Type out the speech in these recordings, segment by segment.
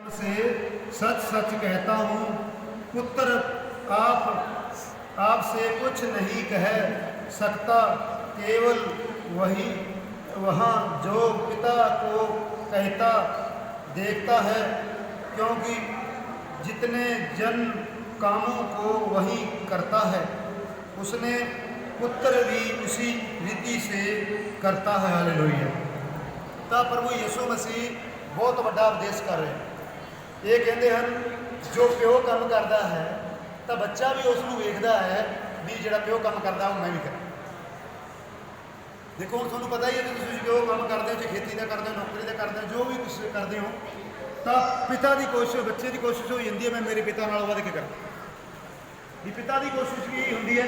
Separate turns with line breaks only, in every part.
से सच सच कहता हूँ, पुत्र आपसे कुछ नहीं कह सकता, केवल वही वहाँ जो पिता को कहता देखता है, क्योंकि जितने जन कामों को वही करता है, उसने पुत्र भी उसी रीति से करता है। हालेलुया। तो प्रभु यीशु मसीह बहुत बड़ा उपदेश कर रहे हैं। ये कहते हैं जो प्यो काम करता है तो बच्चा भी उसको वेखता है भी जो प्यो काम करता वो मैं भी करा। देखो हम थोड़ा पता ही है कि तुम प्यो काम करते हो, चाहे खेती का करते हो, नौकरी का करते हो, जो भी कुछ करते हो, तो पिता की कोशिश बच्चे की कोशिश हो जाती है मैं मेरे पिता नाल वध के करा। भी पिता की कोशिश भी होती है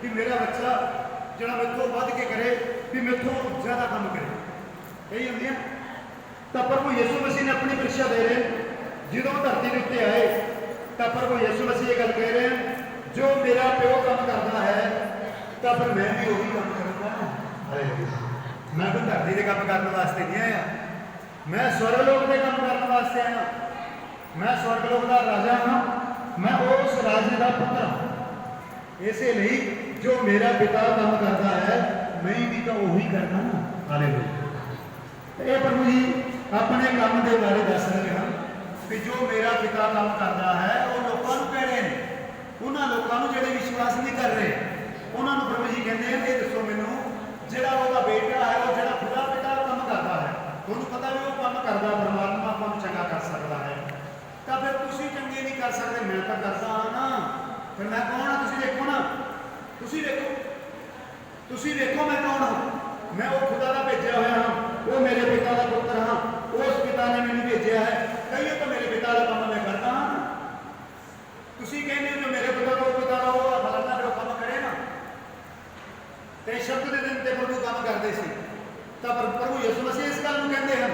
कि मेरा बच्चा जो मेथों वध के करे, भी मेथों ज़्यादा काम करे, यही होंगी है। तो प्रभु यीशु मसीह ने अपनी परीक्षा दे रहे हैं जो धरती के उत्ते आए, तो प्रभु यीशु मसीह ये गल कह रहे हैं जो मेरा प्यो काम करता है तो फिर मैं भी वही काम करूँगा। मैं कोई धरती के काम करने वास्ते नहीं आया, मैं स्वर्गलोक के काम करने वास्ते आया। मैं स्वर्गलोक का राजा हाँ, मैं उस राजे का पुत्र हाँ। इसलिए जो मेरा पिता काम करता है मैं भी तो वही करना ना। हालेलुया। ये प्रभु जी अपने काम के बारे दस रहे हैं कि जो मेरा पिता काम करता है वो लोगों को कह रहे हैं, उन्होंने लोगों को जो विश्वास नहीं कर रहे उन्होंने प्रभु जी कहते हैं ये दसो मैनू जोड़ा वो बेटा है वो जो खुदा पिता काम करता है, तुहानू पता भी वो काम करता परमात्मा काम चंगा कर सकता है, तो फिर तुम चंगे नहीं कर सकते, मैं तो करता हाँ ना, फिर मैं कौन हाँ? तुम देखो ना, तुम देखो मैं कौन हाँ? मैं वो खुदा का भेजा हुआ हाँ, वो मेरे पिता का पुत्र हाँ, उस पिता ने मैंने भेजा है, कहिए तो मेरे पिता का काम मैं करता हाँ। तुम कहने जो मेरे पिता का वो फलाना जो काम करे ना, तो शब्द के दिन ते प्रभु काम करते थे, तब प्रभु यीशु मसीह इस गल कहते हैं,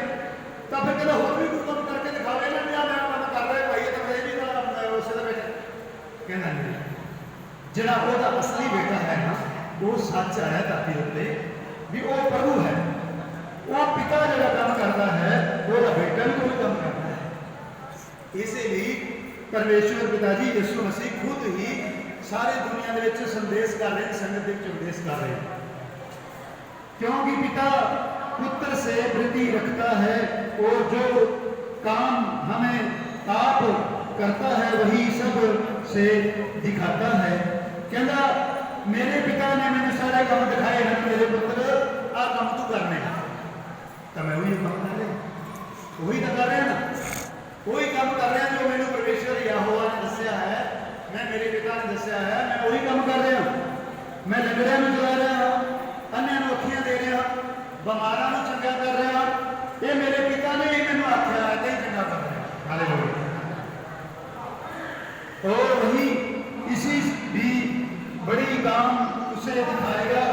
तब फिर कहते होर भी कोई काम करके दिखावे ना या मैं काम कर रहा भाई तो मैं भी उस कहना नहीं। जिहड़ा ओहदा असली बेटा है ना वो सच है धरती उत्ते भी वो प्रभु है, वो पिता जो काम करता है वो बेटा भी कोई काम करता है। इसीलिए परमेश्वर पिता जी यीशु मसीह खुद ही सारी दुनिया के संदेश कर रहे हैं, संगत के उपदेश कर रहे हैं, क्योंकि पिता पुत्र से प्रीति रखता है और जो काम हमें आप करता है वही सब से दिखाता है। कहता मेरे पिता ने मैंने सारे काम दिखाए हैं, मेरे पुत्र आ काम तू करने तो मैं वही काम कर रहा, वही तो कर रहे हैं ना, वही काम कर रहे हैं जो मैंने परमेश्वर यहोवा ने दसिया है, मैं मेरे पिता ने दसिया है, मैं वही काम कर रहा हूँ। मैं लंगड़िया में चला रहा हूँ, अन्य अखियां दे रहा, बीमारा चंगा कर रहा, ये मेरे पिता ने ही मैंने आख्या है तो ही चंगा कर रहा। हालेलुया। और वही इसी भी बड़ी काम उसे दिखाएगा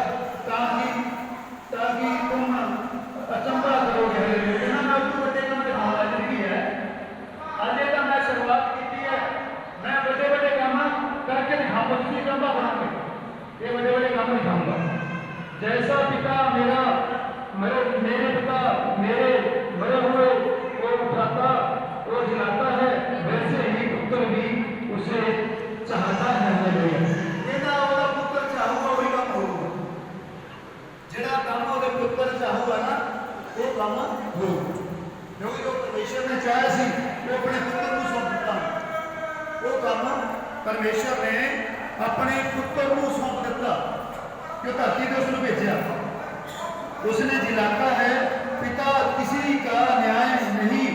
ताकि तुम अचंभा करोगे। मैं तो बड़े काम दिखावा जिंदगी है, अजे तो मैं शुरुआत की है, मैं बड़े बड़े काम करके दिखाऊंगा, तुम अचंभा बनाओगे, ये बड़े बड़े काम दिखाऊंगा। जैसा पिता मेरे पिता मेरे बड़े हुए को उठाता और जिलाता है, वैसे ही पुत्र भी उसे चाहता है। पुत्र चाहूगा वही काम होगा, जिहड़ा काम वो पुत्र चाहूगा ना वो काम होगा, क्योंकि जो परमेश्वर ने चाहा सी वो अपने पुत्र को सौंप दिता, वो काम परमेश्वर ने अपने पुत्र को सौंप दिता, क्यों धरती ने उसने भेजा, उसने जिलाता है। पिता किसी का न्याय नहीं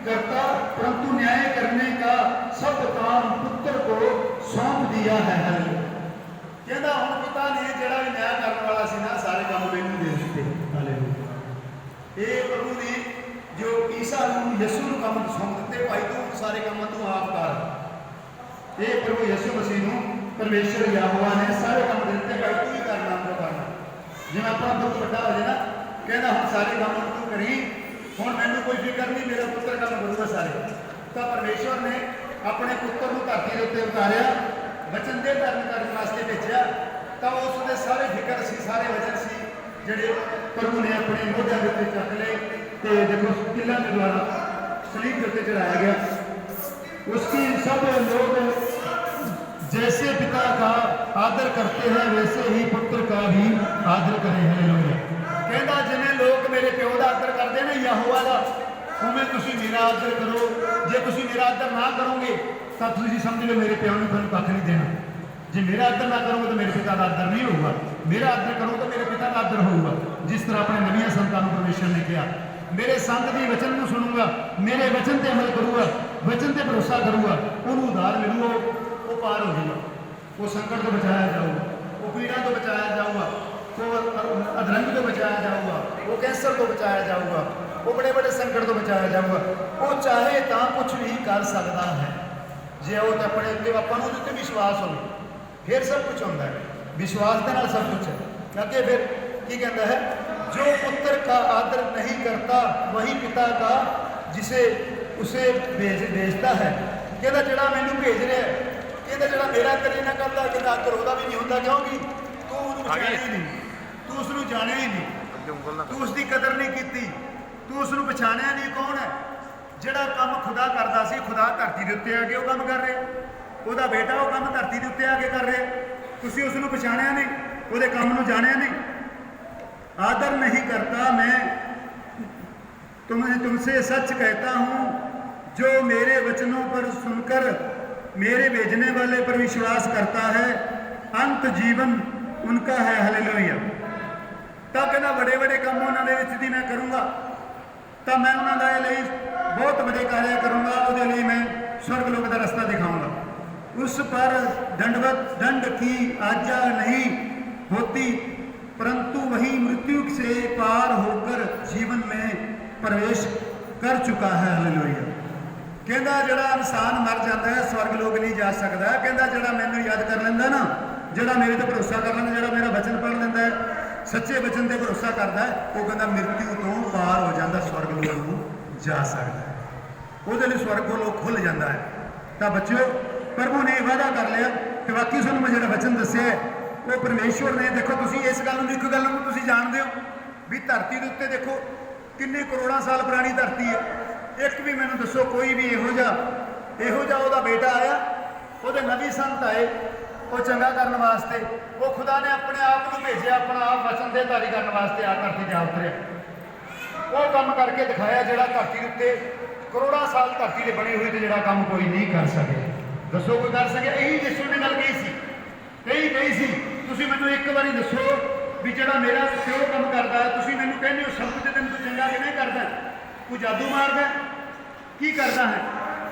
करता परंतु न्याय करने का सब काम पुत्र को सौंप दिया है। कहता हम पिता ने जरा भी न्याय करने वाला सी ना सारे काम मैनू दे दिते। हालेलुया। ये प्रभु ने जो ईसा यीशु को काम सौंप दिते, भाई तू सारे काम तू आप कर। ये प्रभु यीशु मसीह को परमेश्वर यहोवा ने सारे काम दिते, भाई तू ही करना जो करना। जिवें अपना दुख बड़ा हो जाए ना, कहना हम सारे काम तू करी, हुण मैनू कोई फिक्र नहीं, मेरा पुत्र काम करूँगा सारे। तो परमेश्वर ने अपने पुत्र को धरती के उत्ते उतारिया, वचन दे धर्म करने वास्ते भेजा, तो उसके सारे फिक्र सी, सारे वचन सी जिहड़े प्रभु ने अपने मोढियां दे उत्ते चक ले, तो देखो किलां के द्वारा सलीब के उत्ते चढ़ाया गया। उसकी सब लोग जैसे पिता का आदर करते हैं वैसे ही पुत्र का भी आदर करें। हालेलुया। कहता जिन्हें लोग मेरे प्यो का आदर करते हैं यहोवा का, उमें तुसीं मेरा आदर करो। जे तुसीं मेरा आदर ना करोगे तो तुसीं समझ लो मेरे प्यो ने तुहानूं कख नहीं देना। जे मेरा आदर ना करोगे तो मेरे पिता का आदर नहीं होगा, मेरा आदर करो तो मेरे पिता का आदर होगा। जिस तरह अपने नवियां संतां नूं परमेश्वर ने कहा, मेरे संत दी वचन को सुनूंगा, मेरे वचन ते अमल करूंगा, वचन ते भरोसा करूंगा, उन्होंने उधार मिलूगा, वो पार हो जाएगा, वो संकट तो बचाया जाऊगा, वो पीड़ा तो बचाया जाऊगा, वो अधरंग तो बचाया जाऊगा, वो कैंसर तो बचाया जाऊगा, वो बड़े बड़े संकट तो बचाया जाऊगा। वो चाहे तो कुछ भी कर सकता है जे वो तो अपने उत्ते आपां नूं उत्ते विश्वास हो, फिर सब कुछ होता है। विश्वास के नाल सब कुछ है। अगे फिर की कहता है, जो पुत्र का आदर नहीं करता वही पिता का जिसे उसे भेजता है। कहता जड़ा मैनू भेज रहा है, कहता जड़ा मेरा आदर नहीं करता, कहता आदर वह भी नहीं होता, क्योंकि तू उसनूं जाणिया ही नहीं, तू उसनूं जाणिया ही नहीं, तू उसकी कदर नहीं की, तू उसनूं पछाणिया नहीं कौन है। ਜਿਹੜਾ ਕੰਮ खुदा करता सी, खुदा धरती के उत्ते आके वो काम कर रहे, ਉਹਦਾ बेटा वो काम धरती के उत्ते आके कर रहे, तुसीं उसनूं पछाणिया नहीं, ਉਹਦੇ काम नूं जाणिया नहीं। आदर नहीं करता, मैं तुमसे सच कहता हूँ, जो मेरे वचनों पर सुनकर मेरे भेजने वाले पर विश्वास करता है अंत जीवन उनका है। हालेलुया। तो कहना बड़े बड़े काम उन्होंने दी मैं करूँगा, तो मैं उन्होंने बहुत बड़े कार्य करूँगा, वो मैं स्वर्ग लोक का रास्ता दिखाऊँगा। उस पर दंड की आज्ञा नहीं होती, परंतु वही मृत्यु से पार होकर जीवन में प्रवेश कर चुका है। हालेलुया। कहता जड़ा इंसान मर जाता है स्वर्ग लोक नहीं जा सकता। कहता जड़ा मैनू याद कर लेंदा ना, जड़ा मेरे ते भरोसा कर लेंदा, जड़ा मेरा वचन पढ़ लेंदा है, सच्चे वचन ते भरोसा करता है, वो कहता मृत्यु तो पार हो जाता, स्वर्ग लोक नूं जा सकता है, ਉਹਦੇ ਲਈ स्वर्ग लोक खुल जाता है। तो बच्चों प्रभु ने वादा कर लिया कि बाकी तुहानूं मैं जिहड़ा वचन दस्सिआ वो परमेश्वर ने, देखो तुसीं इस गल नूं, एक गल नूं तुसीं जाणदे हो भी धरती के उत्ते देखो किन्ने करोड़ां साल पुरानी धरती है, एक भी मैनूं दसो कोई भी इहो जिहा ਉਹਦਾ बेटा आया, ਉਹਦੇ नबी संत आए, वो चंगा करने वास्ते, वो खुदा ने अपने आप को भेजा, अपना आप वचन दे धारी करने वास्ते आ धरती जा उतरिया, वो काम करके दिखाया जिहड़ा धरती उत्ते करोड़ां साल धरती ते बनी हुई, तो जिहड़ा काम कोई नहीं कर सके। दसो कोई कर सके? यही यीशु ने गल कही सी, कही सी, तुसीं मैनूं एक बारी दसो भी जिहड़ा मेरा प्यो काम करदा है, तुसीं मैनूं कहंदे हो शब्द दे दिन तूं चंगा किवें करदा, कोई जादू मारदा, की करदा है?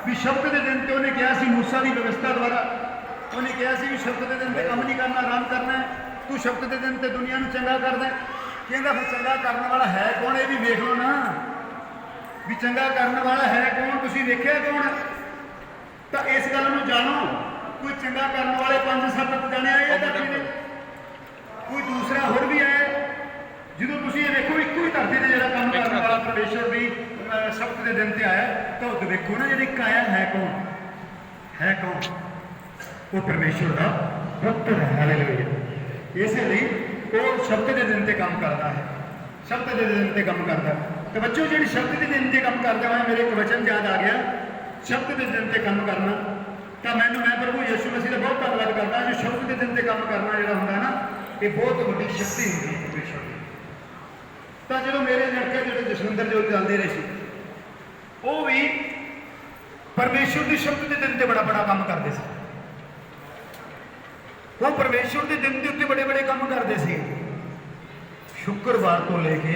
भी शब्द के दिन तो उन्हें कहा सी मूसा की व्यवस्था द्वारा, उन्हें कहा सी भी शब्द के दिन काम नहीं करना, आराम करना है, तू शब्द के दिन तो दुनिया में चंगा करदा। कहता फिर चंगा करने वाला है कौन? ये भी वेख लो ना भी चंगा करने वाला है कौन, तुसीं देखिआ कौन? तो इस गल नूं जानो, कोई चंगा करने वाले 5-7 जने आए धरती दे, कोई दूसरा होर भी आए। जो तुसीं ये देखो एक ही धरती से जिहड़ा काम करने वाला परमेश्वर भी शब्द के दिन से आया, तो देखो ना जी आया है कौन? है कौन? वो परमेश्वर का पुत्र है। हालेलुया। इसलिए वो शब्द के दिन से काम करता है, शब्द के दिन से काम करता है। तो बच्चों जी शब्द के दिन से काम करते हुए मेरे एक वचन याद आ गया, शब्द के दिन से काम करना। तो मैं प्रभु यीशु मसीह का बहुत धन्यवाद करता, जो शब्द के दिन से काम करना जो होंगे ना, ये बहुत बड़ी शक्ति होती है परमेश्वर की। तो जो मेरे लड़के जो जसविंदर जो जाते रहे थे, वो भी परमेश्वर के शब्द के दिन से बड़ा बड़ा काम करते थे। वो परमेश्वर के दिन के उत्ते बड़े बड़े काम करते थे। शुक्रवार तो लेके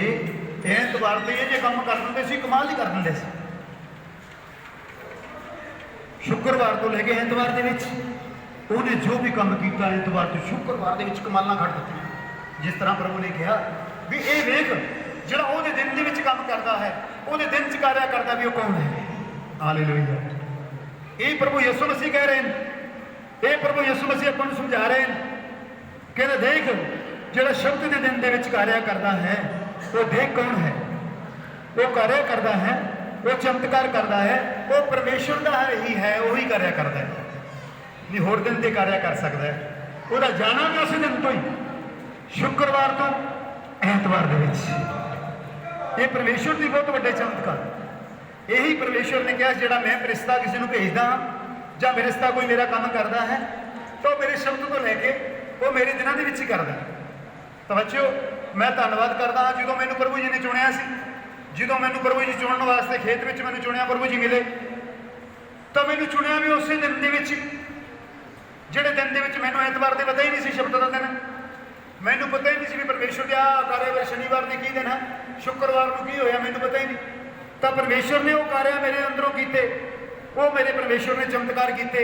एतवार तक ये काम कर देंगे सी, कमाल ही कर देंगे सी। शुक्रवार तो लेके एतवार के उन्हें जो भी काम किया एतवार तो शुक्रवार के कमालां घट दी। जिस तरह प्रभु ने कहा भी ये वेख जिहड़ा वो दिन के काम करता है, वो दिन च कार्य करता भी वो कौन है? हालेलुया। ये प्रभु यीशु मसीह कह रहे हैं, ये प्रभु यीशु मसीह अपन को समझा रहे हैं, कहते देख जिहड़ा शब्द के दिन के कार्य करता है, वो देख कौन है? वो कार्य करता है, वो चमत्कार करता है, वो परमेश्वर का ही है, वही कार्य करता है, नहीं होर दिन से कार्य कर सकता है। वो जाना भी उस दिन तो ही, शुक्रवार तो एतवार के। ये परमेश्वर की बहुत बड़े चमत्कार। यही परमेश्वर ने कहा ਜਿਹੜਾ मैं फरिश्ता किसी को भेजदा हाँ ਜਾਂ फरिश्ता कोई मेरा काम करता है तो मेरे शब्द तो लैके वो मेरे दिनों के ही करता है। तो बच्चों मैं धन्नवाद करता हाँ जो मैंने प्रभु जी ने चुनिया सी, जो मैंने प्रभु जी चुनने वास्ते खेत में मैंने चुनिया प्रभु जी मिले तो मैंने चुनिया भी उस दिन के ਜਿਹੜੇ दिन के मैंने ਐਤਵਾਰ ਦੇ पता ही नहीं सी शब्द का दिन, मैंने पता ही नहीं सी भी परमेश्वर का कार्य शनिवार ने की दिन है, शुक्रवार को की होया मैंने पता ही नहीं। तो परमेश्वर ने वो कार्य मेरे अंदरों किए, वो मेरे परमेश्वर ने चमत्कार किए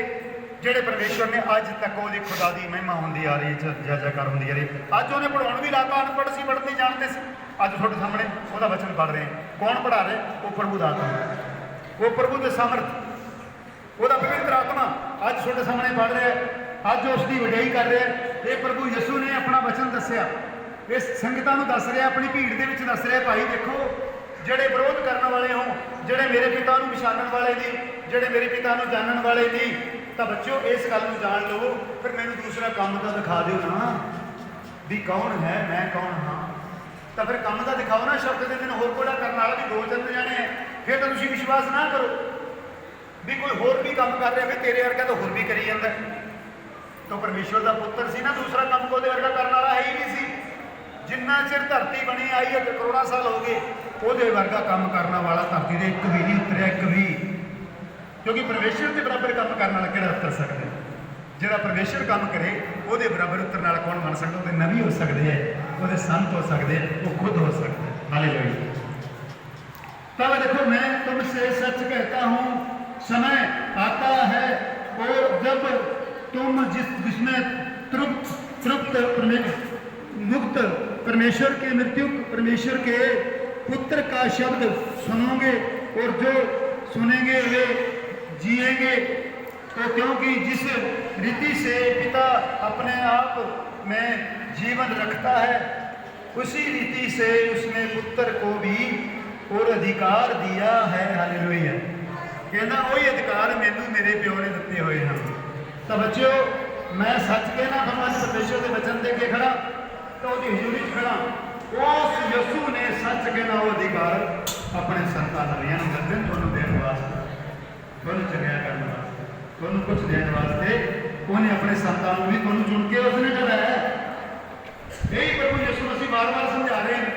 ਜਿਹੜੇ परमेश्वर ने अज तक वो खुदा की महिमा होती आ रही है, जय जयकार होती आ रही है। अज उन्हें पढ़ाने भी लाता, अनपढ़ सी पढ़ नहीं जानते सी, अज थोड़े सामने वो वचन पढ़ रहे हैं। कौन पढ़ा रहे? वो प्रभु का आत्मा, वो प्रभु के सामर्थ, वो पवित्र आत्मा अज थोड़े सामने पढ़ रहा है, अज उसकी वडियाई कर रहा है। ये प्रभु यसू ने अपना वचन दसिया, इस संगतां नूं दस रहा, अपनी भीड़ के विच दस रहा, भाई देखो ਜਿਹੜੇ ਵਿਰੋਧ ਕਰਨ ਵਾਲੇ ਹੋ, ਜਿਹੜੇ ਮੇਰੇ ਪਿਤਾ ਨੂੰ ਪਛਾਣਨ ਵਾਲੇ ਨਹੀਂ, ਜਿਹੜੇ ਮੇਰੇ ਪਿਤਾ ਨੂੰ ਜਾਣਨ ਵਾਲੇ ਨਹੀਂ, ਤਾਂ ਬੱਚਿਓ ਇਸ ਗੱਲ ਨੂੰ ਜਾਣ ਲਵੋ। ਫਿਰ ਮੈਨੂੰ ਦੂਸਰਾ ਕੰਮ ਤਾਂ ਦਿਖਾ ਦਿਓ ਨਾ ਵੀ ਕੌਣ ਹੈ, ਮੈਂ ਕੌਣ ਹਾਂ। ਤਾਂ ਫਿਰ ਕੰਮ ਤਾਂ ਦਿਖਾਓ ਨਾ, ਸ਼ਬਦ ਦੇ ਦਿਨ ਹੋਰ ਕੋੜਾ ਕਰਨ ਵਾਲਾ ਵੀ ਦੋ ਤਿੰਨ ਜਾਣੇ ਹੈ, ਫਿਰ ਤਾਂ ਤੁਸੀਂ ਵਿਸ਼ਵਾਸ ਨਾ ਕਰੋ ਵੀ ਕੋਈ ਹੋਰ ਵੀ ਕੰਮ ਕਰ ਰਿਹਾ, ਵੀ ਤੇਰੇ ਵਰਗਾ ਤਾਂ ਹੋਰ ਵੀ ਕਰੀ ਜਾਂਦਾ। ਤਾਂ ਪਰਮੇਸ਼ਵਰ ਦਾ ਪੁੱਤਰ ਸੀ ਨਾ, ਦੂਸਰਾ ਕੰਮ ਕੋਈ ਉਹਦੇ ਵਰਗਾ ਕਰਨ ਵਾਲਾ ਹੈ ਹੀ ਨਹੀਂ ਸੀ। जिन्ना चिर धरती बनी आई है करोड़ों साल हो गए, वो वर्गा काम करने वाला धरती से एक भी नहीं उतरिया, एक भी, क्योंकि परमेश्वर के बराबर काम करने वाला किहड़ा उतर सकता है? जिहड़ा परमेश्वर काम करे वो बराबर उतरने वाला कौन बन सकता? वो नबी हो सकते हैं, वो संत हो सकते हैं, वो खुद हो सकते हैं। हालेलुया। तब देखो मैं तुमसे सच कहता हूँ, समय आता है और जब तुम जिसमें तृप्त मुक्त परमेश्वर के मृत्यु परमेश्वर के पुत्र का शब्द सुनोगे और जो सुनेंगे वे जिएंगे। तो क्योंकि जिस रीति से पिता अपने आप में जीवन रखता है, उसी रीति से उसने पुत्र को भी और अधिकार दिया है। हालेलुया। कहना वही अधिकार मैनू मेरे प्यो ने दिते हुए हैं। तो बच्चों मैं सच कहना भगवान परमेश्वर के वचन दे के खड़ा, तो हजूरी खड़ा, उस यसू ने सच कहना वो अधिकार अपने संतान दिते देने वास्ते, तुहानूं चंगा करने वास्ते, तुहानूं कुछ देने वास्ते उन्हें अपने संतान भी तुहानूं चुन के उसने चलाया। यही प्रभु यसू असीं बार बार समझा रहे हैं,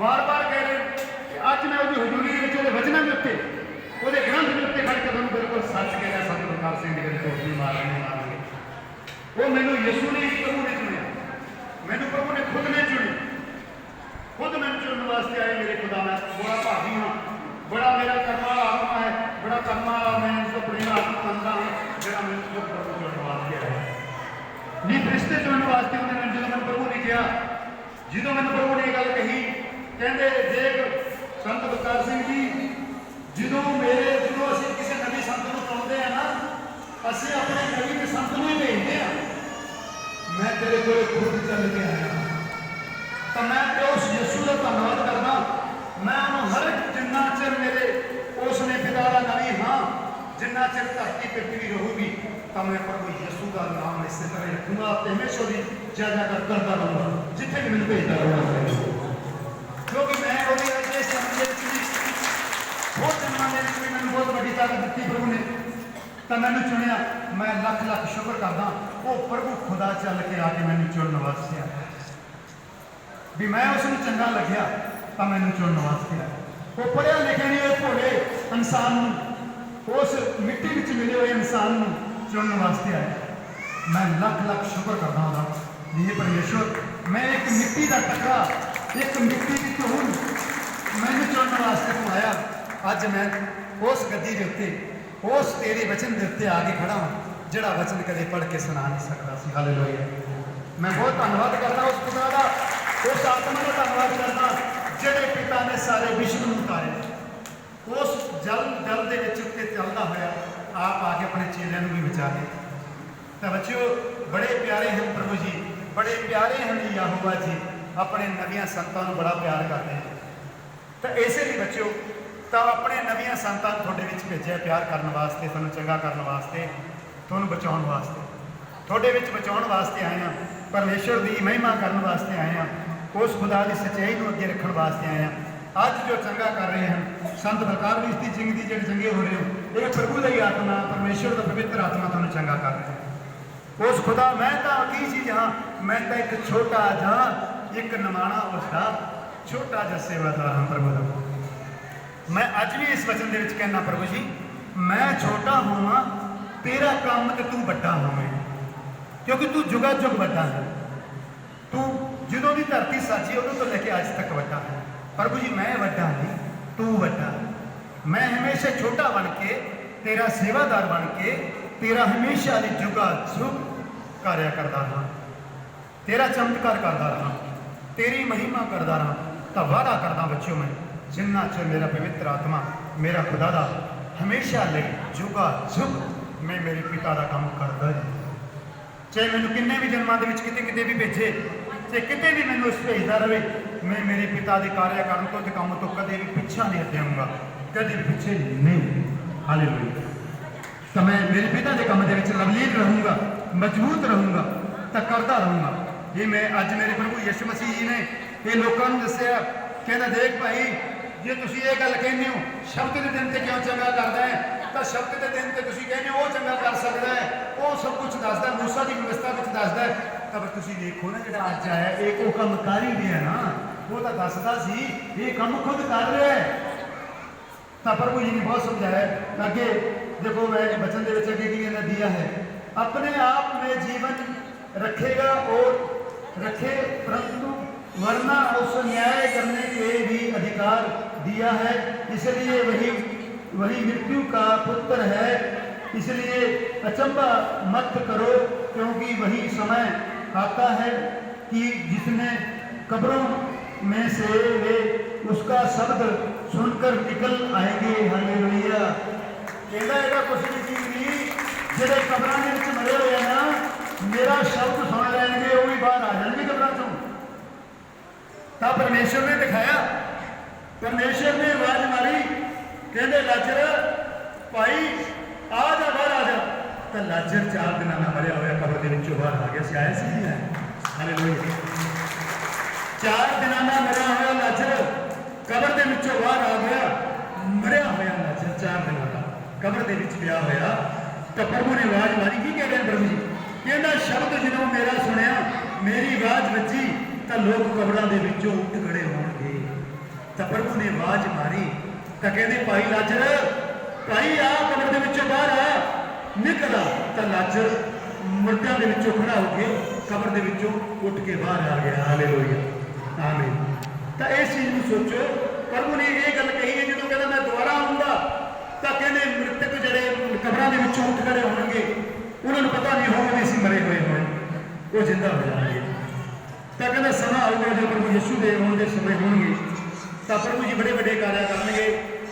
बार बार कह रहे हैं कि अज मैं वो हजूरी के वचनों के उत्ते वो ग्रंथ के उत्ते खड़ के तुहानूं बिल्कुल सच कह रहा। संत बलकार सिंह जी कभी चोट नहीं मारेंगे, वो मैनूं यसू ने ही प्रभु ने चुनिया, मैनू प्रभु ने खुद ने चुनी, खुद मैंने चुनने वास्ते आए। मेरे खुदा मैं बड़ा भागी हाँ, बड़ा मेरा कर्म वाला आत्मा है, बड़ा कर्म वाला मैं उसको अपने आत्मा मनता हूँ, जरा मैं उसको प्रभु चुनने वास्ते आया नहीं, फरिश्ते चुनने वास्ते उन्होंने जो मैं प्रभु ने किया, जो मैंने प्रभु ने गल कही, कहते देख संत बलकार सिंह जी, जो असीं किसी नवी संत को चुनते हैं ना, असीं अपने नवी के संत को ही भेजते हैं। मैं तेरे को खुद चल के आया, तो मैं उस यसू का धन्यवाद करना। मैं हर जिन्ना चिर मेरे उसने पिता का नवी हाँ, जिन्ना चिर धरती पृथ्वी रहूगी, तो मैं प्रभु यसू का नाम इस तरह रखूंगा, हमेशा भी जय जयकार करता रहूँगा जिथे भी मैंने भेजता रहूँगा, क्योंकि मैं वो जन्मा ने मैंने बहुत बड़ी ताकत दी प्रभु ने, तो मैंने चुनिया। मैं लख लख शुक्र करदा वो प्रभु खुदा चल के आके मैंने चुनने वास्ते आया, भी मैं उसमें चंगा लग्या तो मैंने चुनने वास्ते आया। वो पढ़िया लिखा नहीं, वो भोले इंसान उस मिट्टी में मिले हुए इंसान चुनने वास्ते आया। मैं लख लख शुक्र करदा हूँ ये परमेश्वर, मैं एक मिट्टी का टुकड़ा, एक मिट्टी की धूल मैंने चुनने वास्ते तू आया। अज मैं उस गद्दी के उत्ते उस तेरे वचन के उत्ते आके खड़ा हूँ, जिहड़ा वचन कदे पढ़ के सुना नहीं सकता सी। हालेलुया। मैं बहुत धन्यवाद करता उस खुदा का, उस आत्मा का धन्यवाद करता जिहड़े पिता ने सारे विश्व को उतारे, उस जल के विच उत्ते चलदा होया आप आके अपने चेलियां नूं भी बचा के। तो बच्चों बड़े प्यारे हैं प्रभु जी, बड़े प्यारे हैं यहोवा जी, अपने नबियां संतां नूं बड़ा प्यार करते हैं। तो इसे लिए बच्चों तो अपने नबियां संतां थोड़े विच भेजिया प्यार करने वास्ते, तुहानूं चंगा करने वास्ते, तुहानूं बचाउण वास्ते, थोड़े विच बचाउण वास्ते आए हैं, परमेश्वर की महिमा करने वास्ते आए हैं, उस खुदा की सच्चाई को अगे रखने वास्ते आए हैं। ਅੱਜ ਜੋ ਚੰਗਾ ਕਰ ਰਹੇ ਹਨ ਸੰਤ ਬਲਕਾਰ ਵੀਰ ਸਿੰਘ ਦੀ ਜਿਹੜੇ ਚੰਗੇ ਹੋ ਰਹੇ ਹੋ, ਇਹ ਪ੍ਰਭੂ ਦੀ ਆਤਮਾ, ਪਰਮੇਸ਼ਵਰ ਦਾ ਪਵਿੱਤਰ ਆਤਮਾ ਤੁਹਾਨੂੰ ਚੰਗਾ ਕਰ ਰਹੀ ਹੈ। ਉਸ ਖੁਦਾ ਮੈਂ ਤਾਂ ਕੀ ਚੀਜ਼ ਹਾਂ, ਮੈਂ ਤਾਂ ਇੱਕ ਛੋਟਾ ਜਿਹਾ, ਇੱਕ ਨਿਮਾਣਾ ਉਸਦਾ ਛੋਟਾ ਜਿਹਾ ਸੇਵਾਦਾਰ ਹਾਂ ਪ੍ਰਭੂ ਦਾ। ਮੈਂ ਅੱਜ ਵੀ ਇਸ ਵਚਨ ਦੇ ਵਿੱਚ ਕਹਿਣਾ ਪ੍ਰਭੂ ਜੀ, ਮੈਂ ਛੋਟਾ ਹੋਵਾਂ, ਤੇਰਾ ਕੰਮ ਤੇ ਤੂੰ ਵੱਡਾ ਹੋਵੇਂ, ਕਿਉਂਕਿ ਤੂੰ ਜੁਗਾ ਜੁਗ ਵੱਡਾ ਹੈ। ਤੂੰ ਜਦੋਂ ਦੀ ਧਰਤੀ ਸਾਜੀ ਉਦੋਂ ਤੋਂ ਲੈ ਕੇ ਅੱਜ ਤੱਕ ਵੱਡਾ ਹੈ ਪ੍ਰਭੂ ਜੀ। ਮੈਂ ਵੱਡਾ ਨਹੀਂ, ਤੂੰ ਵੱਡਾ। ਮੈਂ ਹਮੇਸ਼ਾ ਛੋਟਾ ਬਣ ਕੇ, ਤੇਰਾ ਸੇਵਾਦਾਰ ਬਣ ਕੇ, ਤੇਰਾ ਹਮੇਸ਼ਾ ਲਈ ਜੁਗਾ ਜੁਗ ਕਾਰਿਆ ਕਰਦਾ ਰਹਾ, ਤੇਰਾ ਚਮਤਕਾਰ ਕਰਦਾ ਰਹਾ, ਤੇਰੀ ਮਹਿਮਾ ਕਰਦਾ ਰਹਾ। ਤਾਂ ਵਾਅਦਾ ਕਰਦਾ ਬੱਚਿਓ, ਮੈਂ ਜਿੰਨਾ ਚਿਰ ਮੇਰਾ ਪਵਿੱਤਰ ਆਤਮਾ, ਮੇਰਾ ਖੁਦਾ ਦਾ ਹਮੇਸ਼ਾ ਲਈ ਜੁਗਾ ਜੁਗ ਮੈਂ ਮੇਰੇ ਪਿਤਾ ਦਾ ਕੰਮ ਕਰਦਾ ਜੀ। ਚਾਹੇ ਮੈਨੂੰ ਕਿੰਨੇ ਵੀ ਜਨਮਾਂ ਦੇ ਵਿੱਚ ਕਿਤੇ ਕਿਤੇ ਵੀ ਭੇਜੇ, ਚਾਹੇ ਕਿਤੇ ਵੀ ਮੈਨੂੰ ਭੇਜਦਾ ਰਹੇ, ਮੈਂ ਮੇਰੇ ਪਿਤਾ ਦੇ ਕਾਰਿਆ ਕਰਨ ਤੋਂ ਤੇ ਕੰਮ ਤੋਂ ਕਦੇ ਵੀ ਪਿੱਛਾ ਨਹੀਂ ਹਟਾਂਗਾ, ਕਦੇ ਵੀ ਪਿੱਛੇ ਨਹੀਂ। ਹਾਲੇਲੂਇਆ। ਤਾਂ ਮੈਂ ਮੇਰੇ ਪਿਤਾ ਦੇ ਕੰਮ ਦੇ ਵਿੱਚ ਲਵਲੀਨ ਰਹੂੰਗਾ, ਮਜ਼ਬੂਤ ਰਹੂੰਗਾ, ਤਾਂ ਕਰਦਾ ਰਹੂੰਗਾ। ਇਹ ਮੈਂ ਅੱਜ ਮੇਰੇ ਪ੍ਰਭੂ ਯਿਸੂ ਮਸੀਹ ਜੀ ਨੇ ਇਹ ਲੋਕਾਂ ਨੂੰ ਦੱਸਿਆ, ਕਹਿੰਦਾ ਦੇਖ ਭਾਈ, ਜੇ ਤੁਸੀਂ ਇਹ ਗੱਲ ਕਹਿੰਦੇ ਹੋ ਸ਼ਬਦ ਦੇ ਦਿਨ ਤੇ ਕਿਉਂ ਚੰਗਾ ਕਰਦਾ ਹੈ, ਤਾਂ ਸ਼ਬਦ ਦੇ ਦਿਨ ਤੇ ਤੁਸੀਂ ਕਹਿੰਦੇ ਹੋ ਉਹ ਚੰਗਾ ਕਰ ਸਕਦਾ ਹੈ, ਉਹ ਸਭ ਕੁਝ ਦੱਸਦਾ, ਮੂਸਾ ਦੀ ਵਿਵਸਥਾ ਵਿੱਚ ਦੱਸਦਾ ਹੈ। ਤਾਂ ਤੁਸੀਂ ਦੇਖੋ ਨਾ, ਜਿਹੜਾ ਅੱਜ ਆਇਆ ਇਹ ਉਹ ਕੰਮ ਕਰ ਹੀ ਰਿਹਾ ਨਾ, ਉਹ ਤਾਂ ਦੱਸਦਾ ਸੀ, ਇਹ ਕੰਮ ਖੁਦ ਕਰ ਰਿਹਾ ਹੈ। ਤਾਂ ਪ੍ਰਭੂ ਜੀ ਨੇ ਬਹੁਤ ਸਮਝਾਇਆ। ਅੱਗੇ देखो मैं वचन के अगे की दिया है, अपने आप में जीवन रखेगा और रखे, परंतु वरना उस न्याय करने के भी अधिकार दिया है, इसलिए वही मृत्यु का पुत्र है। इसलिए अचंभा मत करो, क्योंकि वही समय आता है कि जिसने कब्रों में से वे उसका शब्द सुनकर निकल आएंगे। हालेलुया। कहता है कुछ भी चीज नहीं, जेडे कब्रां दे विच मरे हुए हैं ना, मेरा शब्द सुन लेंगे, वो भी बाहर आ जाएंगे कब्रां चों। तो परमेश्वर ने दिखाया, परमेश्वर ने आवाज मारी, कहते लाजर भाई आ जा, बाहर आ जा। तो लाजर 4 दिन मरिया हुआ कब्र के विचों बाहर आ गया। सी आया सी नहीं आया? हालेलुया। 4 दिन मरिया हुआ लाजर कब्र के विचों बाहर आ गया, मरिया हुआ लाजर 4 दिन कब्र के विच पिया होया। तो प्रभु ने आवाज मारी, की कह रहे प्रभु जी, कहना शब्द जो मेरा सुनिया, मेरी आवाज बजी, तो लोग कब्रों के विचों उठ खड़े होंगे। तो प्रभु ने आवाज मारी, तो कहते भाई लाजर भाई आ, कब्र के विचों बाहर आ, निकल आ। तो लाजर मुर्दों के विचों खड़ा होकर कब्र के विचों उठ के बाहर आ गया। हालेलुया, आमीन। तो इस चीज़ को सोचो, प्रभु ने यह गल कही है, जो कहता मैं दोबारा आऊँगा, तो कहते मृतक जड़े कब्रों के विचों उठ खड़े होंगे, उन्होंने पता नहीं होगा भी असीं मरे हुए होए, वो जिंदा हो जाएंगे। तो कहते समय आऊगा जो प्रभु यीशु के आने के समय होंगे, तो प्रभु जी बड़े बड़े कार्य करेंगे।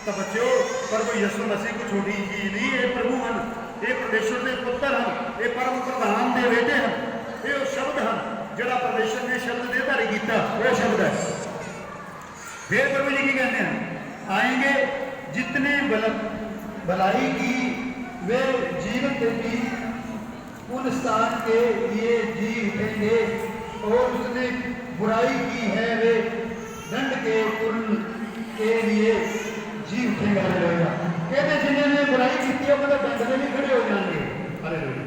तो बच्चों, प्रभु यीशु मसीह को छोटी चीज नहीं, ये प्रभु हैं, ये परमेश्वर के पुत्र हैं, ये परम प्रधान के बेटे हैं, ये शब्द हैं जोड़ा परमेश्वर ने शब्द देधारी किया, वो शब्द है। फिर प्रभु जी की कहते हैं, आएंगे जितने भलाई की वे जीवन देगी, उन स्थान के लिए जी उठेंगे, और उसने बुराई की है वे दंड के पूर्ण के लिए जी उठेगा। हालेलुया। कहते जिन्होंने बुराई की थी, वो दंड में भी खड़े हो जाएंगे। हालेलुया।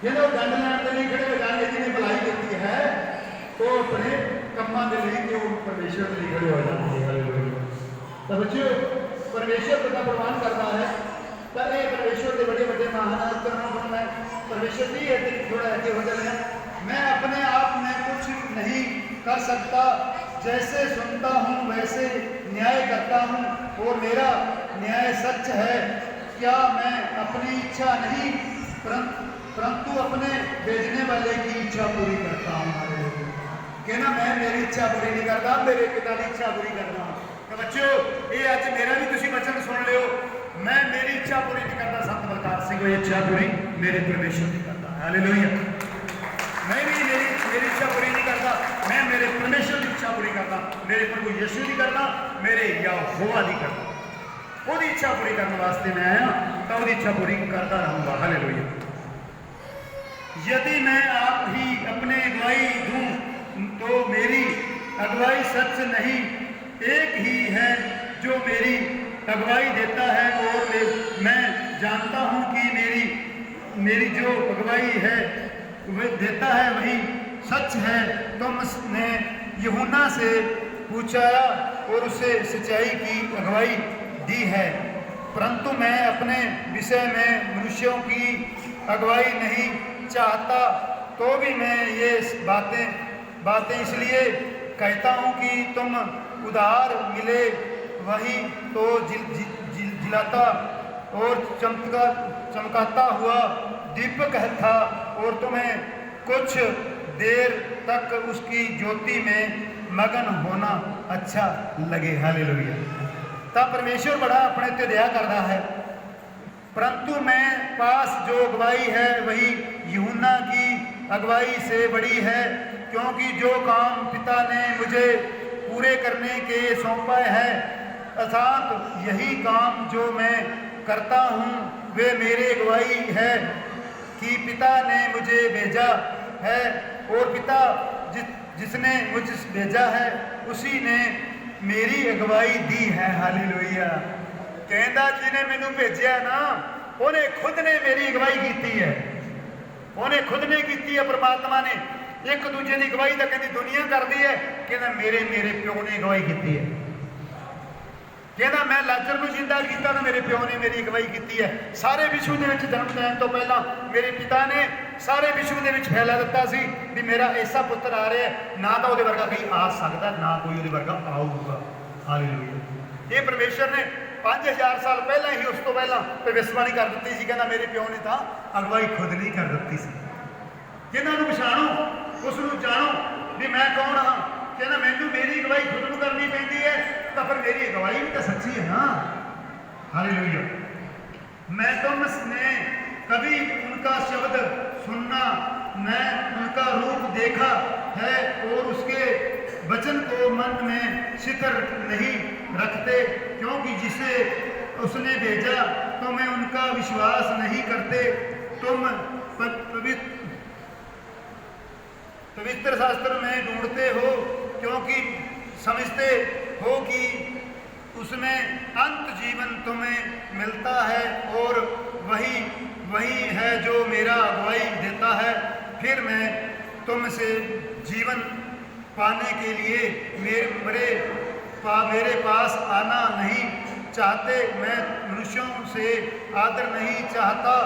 जिन्हें दंड लैन के लिए खड़े हो जाएंगे, जिन्हें भलाई की है तो अपने कम्मा के लिए कि वो परमेश्वर के लिए खड़े हो जाएंगे। हालेलुया। तो बच्चों, परमेश्वर का प्रमाण करता है, पर ये परमेश्वर के बड़े बड़े महान करना मैं परमेश्वर नहीं है, थोड़ा ऐसे हो जाए। मैं अपने आप में कुछ नहीं कर सकता, जैसे सुनता हूँ वैसे न्याय करता हूँ, और मेरा न्याय सच है। क्या मैं अपनी इच्छा नहीं, परंतु अपने भेजने वाले की इच्छा पूरी करता हूँ। कहना मैं मेरी इच्छा पूरी नहीं करता, मेरे पिता की इच्छा पूरी करता हूँ। तो बच्चों, ये अज मेरा भी तुम वचन सुन लियो, मैं मेरी इच्छा पूरी नहीं करता संत बलकार सिंह, ये इच्छा पूरी मेरे परमेश्वर की करता। हालेलुया। मैं भी मेरी इच्छा पूरी नहीं करता, मैं मेरे परमेश्वर की इच्छा पूरी करता, मेरे प्रभु यीशु की करता, मेरे यहोवा की करता। वो इच्छा पूरी करने वास्ते मैं आया, तो वो इच्छा पूरी करता रहूँगा। हालेलुया। यदि मैं आप ही अपने अगुवाई दूँ, तो मेरी अगुवाई सच नहीं,
एक ही है जो मेरी अगुवाई देता है, और मैं जानता हूँ कि मेरी जो अगुवाई है वह देता है वही सच है। तुमने यूहन्ना से पूछा और उसे सच्चाई की अगुवाई दी है, परंतु मैं अपने विषय में मनुष्यों की अगुवाई नहीं चाहता, तो भी मैं ये बातें इसलिए कहता हूँ कि तुम उधार मिले वही तो जिलाता और चमकाता हुआ दीपक था, और तुम्हें कुछ देर तक उसकी ज्योति में मगन होना अच्छा लगे। हालेलुया। तो परमेश्वर बड़ा अपने ते दया करता है, परंतु मैं पास जो अगुवाई है वही यूहन्ना की अगुवाई से बड़ी है, क्योंकि जो काम पिता ने मुझे पूरे करने के सौंपा है, अर्थात यही काम जो मैं करता हूँ वे मेरी अगुवाई है कि पिता ने मुझे भेजा है, और पिता जिसने मुझे भेजा है उसी ने मेरी अगुवाई दी है। हालेलुया। कहता जिन्हें मैनू भेजा ना उन्हें खुद ने मेरी अगुवाई की है, उन्हें खुद ने की है। परमात्मा ने एक दूजे की अगुवाई तो कहती दुनिया करती है, कहता मेरे प्यो ने अगुवाई की है। कहता मैं लाजर को जिंदा किया तो मेरे प्यो ने मेरी अगुवाई की है। सारे विश्व के जन्म लैन तो पहला मेरे पिता ने सारे विश्व के फैला दिता सी भी मेरा ऐसा पुत्र आ रहा है, ना तो वो वर्गा कहीं आ सकता, ना कोई वो वर्गा आऊगा। हालेलुया। ये परमेश्वर ने 5000 साल पहला ही उस तो पहला भविष्यवाणी कर दी सी, कहना मेरे प्यो ने तो अगुवाई खुद नहीं कर दी सी। जिन्होंने पछाणो उसनों जानो भी मैं कौन हाँ, कहना मैनू मेरी अगुवाई खुद को करनी पैंदी है, तो फिर मेरी अगुवाई भी तो सच्ची है ना। हालेलुया। मैं तुमने कभी उनका शब्द सुनना, मैं उनका रूप देखा है और उसके वचन को मन में शिखर नहीं रखते, क्योंकि जिसे उसने भेजा तो मैं उनका विश्वास नहीं करते। तुम पवित्र शास्त्र में ढूंढते हो क्योंकि समझते हो कि उसमें अंत जीवन तुम्हें मिलता है, और वही है जो मेरा अगुवाई देता है। फिर मैं तुमसे जीवन पाने के लिए मेरे पास आना नहीं चाहते। मैं मनुष्यों से आदर नहीं चाहता,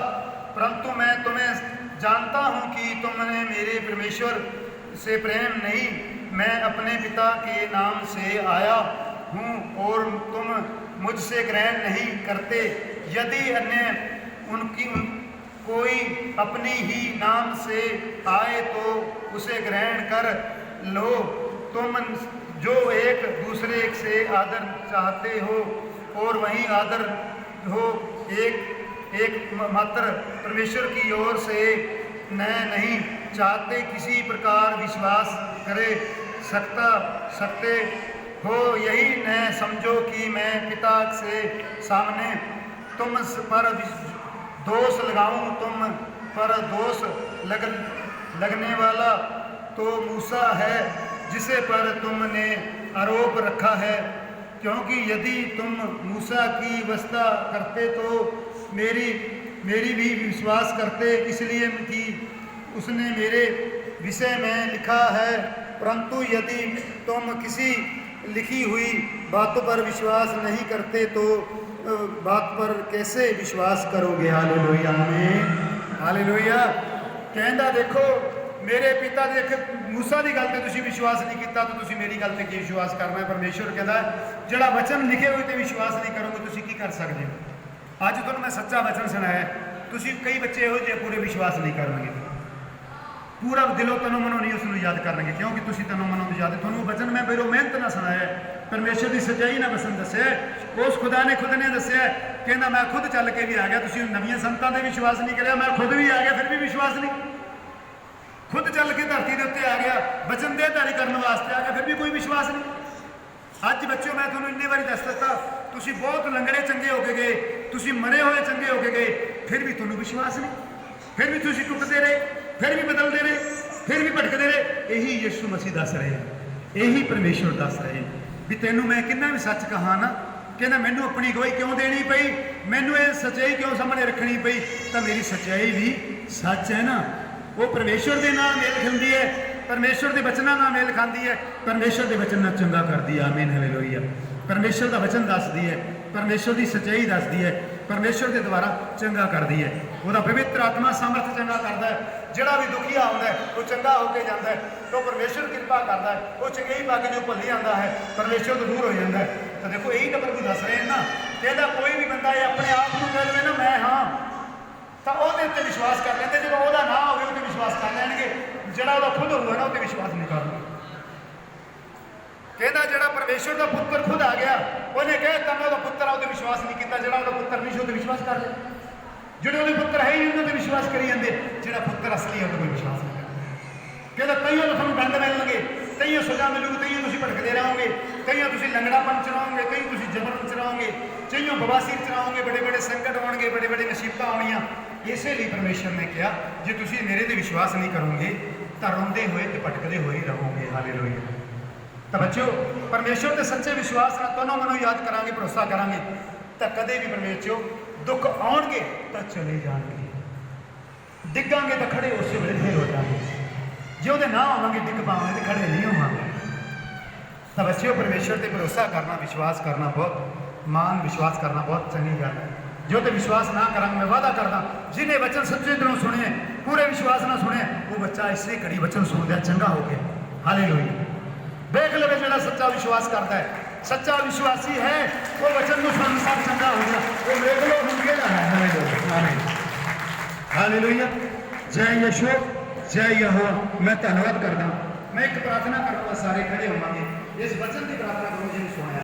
परंतु मैं तुम्हें जानता हूँ कि तुमने मेरे परमेश्वर से प्रेम नहीं। मैं अपने पिता के नाम से आया हूँ और तुम मुझसे ग्रहण नहीं करते। यदि अन्य कोई अपनी ही नाम से आए तो उसे ग्रहण कर लो। तुम जो एक दूसरे से आदर चाहते हो और वही आदर हो एक मात्र परमेश्वर की ओर से नहीं चाहते किसी प्रकार विश्वास करे सकते हो। यही न समझो कि मैं पिता से सामने तुम पर दोष लगाऊं। तुम पर दोष लगने वाला तो मूसा है जिसे पर तुमने आरोप रखा है, क्योंकि यदि तुम मूसा की व्यवस्था करते तो मेरी भी विश्वास करते, इसलिए कि उसने मेरे विषय में लिखा है। परंतु यदि तुम किसी लिखी हुई बातों पर विश्वास नहीं करते तो बात पर कैसे विश्वास करोगे। हालेलुया आमीन हालेलुया। कहता देखो मेरे पिता देख मूसा की गल ते विश्वास नहीं किया तो तुसी मेरी गल ते की विश्वास करना है। परमेश्वर कहता है जिहड़ा वचन लिखे हुए ते विश्वास नहीं करोगे तुसी की कर सकते हो। अज तुहानूं मैं सच्चा वचन सुनाया, तुसी कई बच्चे इहो जिहे पूरे विश्वास नहीं करोगे, पूरा दिलों तनों मनो नहीं उसको याद करेंगे, क्योंकि तुसी तनों मनो तो याद थोनों वचन मैं बेरो मेहनत ना सुनाया, परमेश्वर की सच्चाई ना वसन दस्या। उस खुदा ने खुद ने दस्या कहना मैं खुद चल के भी आ गया, तुसी नवीं संतां ते विश्वास नहीं करिया, मैं खुद भी आ गया फिर भी विश्वास नहीं। खुद चल के धरती के उत्ते आ गया, वचन देहधारी करने वास्ते आ गया, फिर भी कोई विश्वास नहीं। अज बच्चों मैं थोनों इन्नी बारी दस दिता तुसी बहुत लंगड़े चंगे होके गए, तुसी मरे हुए चंगे होके गए, फिर भी थोनों विश्वास नहीं, फिर भी तुसी टुटते रहे, फिर भी बदलते रहे, फिर भी भटकते रहे। यही यीशु मसीह दस रहे हैं, यही परमेश्वर दस रहे हैं। ਵੀ ਤੈਨੂੰ ਮੈਂ ਕਿੰਨਾ ਵੀ ਸੱਚ ਕਹਾਂ ਨਾ, ਕਹਿੰਦਾ ਮੈਨੂੰ ਆਪਣੀ ਗਵਾਹੀ ਕਿਉਂ ਦੇਣੀ ਪਈ, ਮੈਨੂੰ ਇਹ ਸੱਚਾਈ ਕਿਉਂ ਸਾਹਮਣੇ ਰੱਖਣੀ ਪਈ, ਤਾਂ ਮੇਰੀ ਸੱਚਾਈ ਵੀ ਸੱਚ ਹੈ ਨਾ, ਉਹ ਪਰਮੇਸ਼ਵਰ ਦੇ ਨਾਲ ਮੇਲ ਖਾਂਦੀ ਹੈ, ਪਰਮੇਸ਼ਵਰ ਦੇ ਵਚਨਾਂ ਨਾਲ ਮੇਲ ਖਾਂਦੀ ਹੈ, ਪਰਮੇਸ਼ਵਰ ਦੇ ਵਚਨ ਨਾਲ ਚੰਗਾ ਕਰਦੀ ਹੈ। ਆਮੀਨ ਹਾਲੇਲੂਇਆ। ਪਰਮੇਸ਼ਵਰ ਦਾ ਵਚਨ ਦੱਸਦੀ ਹੈ, ਪਰਮੇਸ਼ਵਰ ਦੀ ਸੱਚਾਈ ਦੱਸਦੀ ਹੈ, ਪਰਮੇਸ਼ਵਰ ਦੇ ਦੁਆਰਾ ਚੰਗਾ ਕਰਦੀ ਹੈ। ਉਹਦਾ ਪਵਿੱਤਰ ਆਤਮਾ ਸਮਰਥ ਚੰਗਾ ਕਰਦਾ ਹੈ। ਜਿਹੜਾ ਵੀ ਦੁਖੀਆ ਆਉਂਦਾ ਹੈ ਉਹ ਚੰਗਾ ਹੋ ਕੇ ਜਾਂਦਾ ਹੈ, ਤੇ ਉਹ ਪਰਮੇਸ਼ਵਰ ਕਿਰਪਾ ਕਰਦਾ ਹੈ, ਉਹ ਚੰਗਿਆਈ ਪਾ ਕੇ ਜੋ ਭੁੱਲ ਜਾਂਦਾ ਹੈ ਪਰਮੇਸ਼ਵਰ ਤੋਂ ਦੂਰ ਹੋ ਜਾਂਦਾ ਹੈ। ਤਾਂ ਦੇਖੋ ਇਹੀ ਤਾਂ ਪ੍ਰਭੂ ਦੱਸ ਰਹੇ ਹਨ ਨਾ, ਕਹਿੰਦਾ ਕੋਈ ਵੀ ਬੰਦਾ ਇਹ ਆਪਣੇ ਆਪ ਨੂੰ ਕਹਿ ਦੇਵੇ ਨਾ ਮੈਂ ਹਾਂ, ਤਾਂ ਉਹਦੇ ਉੱਤੇ ਵਿਸ਼ਵਾਸ ਕਰ ਲੈਂਦੇ। ਜਦੋਂ ਉਹਦਾ ਨਾ ਹੋਵੇ ਉਹਤੇ ਵਿਸ਼ਵਾਸ ਕਰ ਲੈਣਗੇ, ਜਿਹੜਾ ਉਹਦਾ ਖੁਦ ਹੋਊਗਾ ਨਾ ਉਹਤੇ ਵਿਸ਼ਵਾਸ ਨਹੀਂ ਕਰਨਗੇ। ਕਹਿੰਦਾ ਜਿਹੜਾ ਪਰਮੇਸ਼ਵਰ ਦਾ ਪੁੱਤਰ ਖੁਦ ਆ ਗਿਆ, ਉਹਨੇ ਕਹਿ ਦਿੱਤਾ ਮੈਂ ਉਹਦਾ ਪੁੱਤਰ ਆ, ਉਹਤੇ ਵਿਸ਼ਵਾਸ ਨਹੀਂ ਕੀਤਾ। ਜਿਹੜਾ ਉਹਦਾ ਪੁੱਤਰ ਨਹੀਂ ਸੀ ਉਹਤੇ ਵਿਸ਼ਵਾਸ ਕਰ ਲਿਆ। ਜਿਹੜੇ ਉਹਦੇ ਪੁੱਤਰ ਹੈ ਹੀ ਉਹਨਾਂ ਤੇ ਵਿਸ਼ਵਾਸ ਕਰੀ ਜਾਂਦੇ, ਜਿਹੜਾ ਪੁੱਤਰ ਅਸਲੀ ਹੈ ਉਹਤੇ ਕੋਈ ਵਿਸ਼ਵਾਸ ਨਹੀਂ ਕਰਦਾ। ਕਹਿੰਦਾ ਕਈਆਂ ਨੂੰ ਤੁਹਾਨੂੰ ਦੰਡ ਮਿਲਣਗੇ, ਕਈਆਂ ਸਜ਼ਾ ਮਿਲੂਗੀ, ਕਈਆਂ ਤੁਸੀਂ ਭਟਕਦੇ ਰਹੋਗੇ, ਕਈਆਂ ਤੁਸੀਂ ਲੰਗੜਾਪਨ ਚ ਰਹੋਗੇ, ਕਈ ਤੁਸੀਂ ਜਬਰਨ ਚ ਰਹੋਗੇ, ਕਈਆਂ ਬਵਾਸੀਰ ਚ ਰਹੋਗੇ, ਬੜੇ ਬੜੇ ਸੰਕਟ ਆਉਣਗੇ, ਬੜੇ ਬੜੇ ਮੁਸੀਬਤਾਂ ਆਉਣੀਆਂ। ਇਸੇ ਲਈ ਪਰਮੇਸ਼ਰ ਨੇ ਕਿਹਾ ਜੇ ਤੁਸੀਂ ਮੇਰੇ ਤੇ ਵਿਸ਼ਵਾਸ ਨਹੀਂ ਕਰੋਗੇ ਤਾਂ ਰੋਂਦੇ ਹੋਏ ਤੇ ਭਟਕਦੇ ਹੋਏ ਰਹੋਗੇ। ਹਾਲੇਲੂਇਆ। ਤਾਂ ਬੱਚਿਓ ਪਰਮੇਸ਼ਰ ਦੇ ਸੱਚੇ ਵਿਸ਼ਵਾਸ ਨਾਲ ਤਨੋਂ ਮਨੋਂ ਯਾਦ ਕਰਾਂਗੇ, ਭਰੋਸਾ ਕਰਾਂਗੇ, ਤਾਂ ਕਦੇ ਵੀ ਪਰਮੇਸ਼ਰ ਦੁੱਖ ਆਉਣਗੇ ਤਾਂ ਚਲੇ ਜਾਣਗੇ, ਡਿੱਗਾਂਗੇ ਤਾਂ ਖੜੇ ਉਸੇ ਵੇਲੇ ਫੇਰ ਹੋ ਜਾਣਗੇ। ਜੇ ਉਹਦੇ ਨਾ ਆਵਾਂਗੇ ਡਿੱਗ ਪਾਵਾਂਗੇ ਤੇ ਖੜੇ ਨਹੀਂ ਹੋਵਾਂਗੇ। ਤਾਂ ਬੱਚਿਓ ਪਰਮੇਸ਼ਰ ਤੇ ਭਰੋਸਾ ਕਰਨਾ, ਵਿਸ਼ਵਾਸ ਕਰਨਾ ਬਹੁਤ ਮਾਨ, ਵਿਸ਼ਵਾਸ ਕਰਨਾ ਬਹੁਤ ਚੰਗੀ ਗੱਲ ਹੈ। ਜੋ ਤੇ ਵਿਸ਼ਵਾਸ ਨਾ ਕਰਾਂਗੇ, ਮੈਂ ਵਾਅਦਾ ਕਰਦਾ ਜਿਹਨੇ ਵਚਨ ਸੱਚੇ ਦਿਲੋਂ ਸੁਣੇ, ਪੂਰੇ ਵਿਸ਼ਵਾਸ ਨਾਲ ਸੁਣੇ, ਉਹ ਬੱਚਾ ਇਸੇ ਘੜੀ ਵਚਨ ਸੁਣਦਿਆਂ ਚੰਗਾ ਹੋ ਗਿਆ। ਹਾਲੇਲੂਇਆ। ਦੇਖ ਲਵੇ ਜਿਹੜਾ ਸੱਚਾ ਵਿਸ਼ਵਾਸ ਕਰਦਾ ਹੈ, ਸੱਚਾ ਵਿਸ਼ਵਾਸੀ ਹੈ, ਉਹ ਵਚਨ ਨੂੰ ਸੁਣਨ ਸਭ ਚੰਗਾ ਹੋ ਗਿਆ। ਉਹ ਵੇਖ ਲੋ ਹੁਣ ਕਿਹੜਾ ਹੈ। ਹਾਲੇਲੂਇਆ। ਆਮੀਨ। ਹਾਲੇਲੂਇਆ। ਜੈ ਯਿਸੂ, ਜੈ ਯਹੋਵਾ। ਮੈਂ ਧੰਨਵਾਦ ਕਰਦਾ। ਮੈਂ ਇੱਕ ਪ੍ਰਾਰਥਨਾ ਕਰਾਂਗਾ, ਸਾਰੇ ਖੜੇ ਹੋਵਾਂਗੇ, ਇਸ ਵਚਨ ਦੀ ਪ੍ਰਾਰਥਨਾ ਕਰੋ ਜਿਹਨੂੰ ਸੁਣਿਆ।